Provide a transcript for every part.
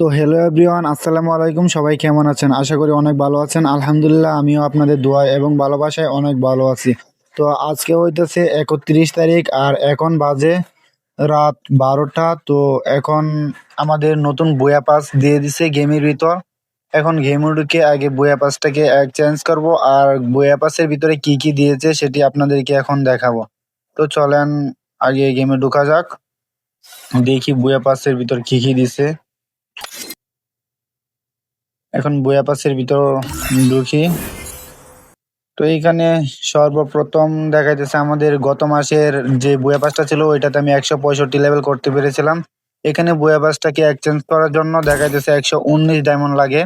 তো hello everyone, আসসালামু আলাইকুম। সবাই কেমন আছেন? আশা করি অনেক ভালো আছেন। আলহামদুলিল্লাহ, আমিও আপনাদের দোয়া এবং ভালোবাসায় অনেক ভালো আছি। তো আজকে হইতেছে 31 তারিখ আর এখন বাজে রাত 12টা। তো এখন আমাদের নতুন বয়া পাস দিয়ে দিছে গেমের ভিতর। এখন গেমে ঢুকে আগে বয়া পাসটাকে চেঞ্জ করব, আর বয়া পাসের ভিতরে কি কি দিয়েছে সেটি আপনাদেরকে এখন দেখাবো। তো চলেন আগে গেমে ঢোকা যাক, দেখি বয়া পাসের ভিতর কি কি দিছে। এখন বয়া পাসের ভিতর ঢুকি। তো এইখানে সর্বপ্রথম দেখাইতেছে আমাদের গত মাসের যে বয়া পাসটা ছিল ওইটাতে আমি 165 লেভেল করতে পেরেছিলাম। এখানে বয়া পাসটাকে এক্সচেঞ্জ করার জন্য দেখাইতেছে 119 ডায়মন্ড লাগে।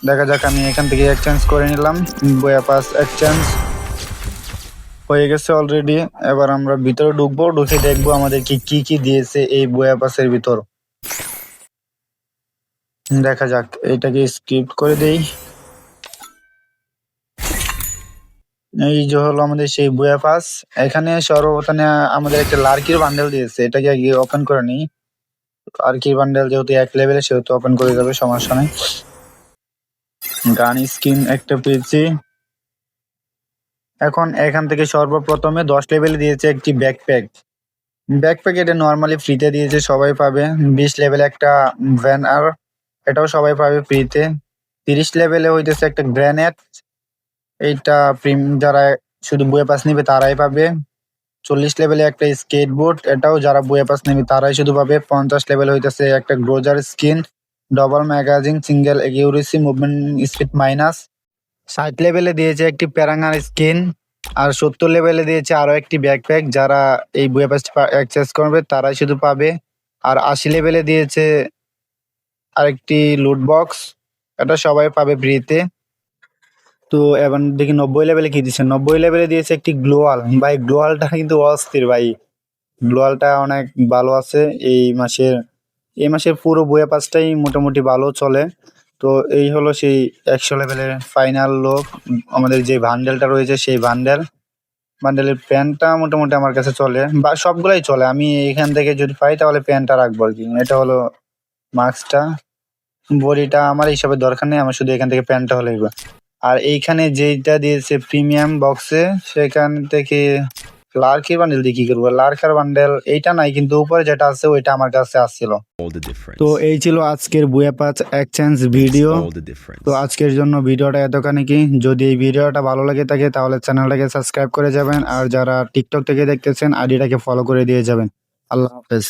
দেখা যাক, আমি এখান থেকে এক্সচেঞ্জ করে নিলাম। বয়া পাস এক্সচেঞ্জ হয়ে গেছে অলরেডি। এবার আমরা ভিতরে ঢুকবো, ঢুকে দেখবো আমাদেরকে কি কি দিয়েছে এই বয়া পাসের ভিতর। দেখা যাক, এটাকে স্কিপ করে দেই। এই যে হলো আমাদের সেই বয়া পাস। এখানে সর্বপ্রথম আমাদের একটা লার্কির বান্ডেল দিয়েছে, এটাকে গিয়ে ওপেন করে নিই। লার্কির বান্ডেল যেহেতু 1 লেভেলে, সেহেতু ওপেন করে যাবে, সমস্যা নেই। গান স্কিন একটা পেয়েছি। এখন এখান থেকে সর্বপ্রথমে 10 লেভেলে দিয়েছে একটি ব্যাকপ্যাক। ব্যাকপ্যাক এটা নর্মালি ফ্রিতে দিয়েছে, সবাই পাবে। 20 লেভেলে একটা ভ্যানার, এটাও সবাই পাবে ফ্রিতে। 30 লেভেলে হইতেছে একটা গ্রেনেড, এইটা যারা শুধু বয়ে পাস নিবে তারাই পাবে। 40 লেভেলে একটা স্কেটবোর্ড, এটাও যারা বয়ে পাস নেবে তারাই শুধু পাবে। 50 লেভেল হইতেছে একটা গ্রোজার skin, double magazine, single accuracy, movement speed minus. 60 লেভেলে দিয়েছে একটি প্যারাঙ্গার স্কিন। আর 70 লেভেলে দিয়েছে আরো একটি ব্যাকপ্যাক, যারা এই বয়ে পাসটি অ্যাক্সেস করবে তারাই শুধু পাবে। আর 80 লেভেলে দিয়েছে আরেকটি লুট বক্স, এটা সবাই পাবে ফ্রিতে। তো এবার দেখি 90 লেভেলে কি দিচ্ছে। 90 লেভেলে দিয়েছে একটি গ্লোয়াল। ভাই গ্লোয়ালটা কিন্তু অস্থির ভাই, গ্লোয়ালটা অনেক ভালো আছে। এই মাসের পুরো বইয়া পাসটাই মোটামুটি ভালো চলে। তো এই হলো সেই 100 লেভেলের ফাইনাল লোক। আমাদের যে ভান্ডেলটা রয়েছে সেই বান্ডেলের প্যান্টটা মোটামুটি আমার কাছে চলে, বা সবগুলাই চলে। আমি এখান থেকে যদি পাই তাহলে প্যান্টটা রাখবো আর কি। এটা হলো মাস্কটা। বডিটা আমার হিসাবে দরকার নেই, আমার শুধু এখান থেকে প্যান্টটা হলেই বা। আর এইখানে যেইটা দিয়েছে প্রিমিয়াম বক্সে, সেখান থেকে লার্কির বান্ডেল দিয়ে কি করবো? লার্কার বান্ডেল এইটা নাই, কিন্তু উপরে যেটা আছে ওইটা আমার কাছে আসছিল। all the difference. তো এই ছিল আজকের বুয়া পাঁচ exchange video. all the difference. তো আজকের জন্য ভিডিওটা এতখানি কি। যদি এই ভিডিওটা ভালো লাগে থাকে তাহলে চ্যানেলটাকে সাবস্ক্রাইব করে যাবেন, আর যারা টিকটক থেকে দেখতেছেন আইডিটাকে ফলো করে দিয়ে যাবেন। আল্লাহ হাফেজ।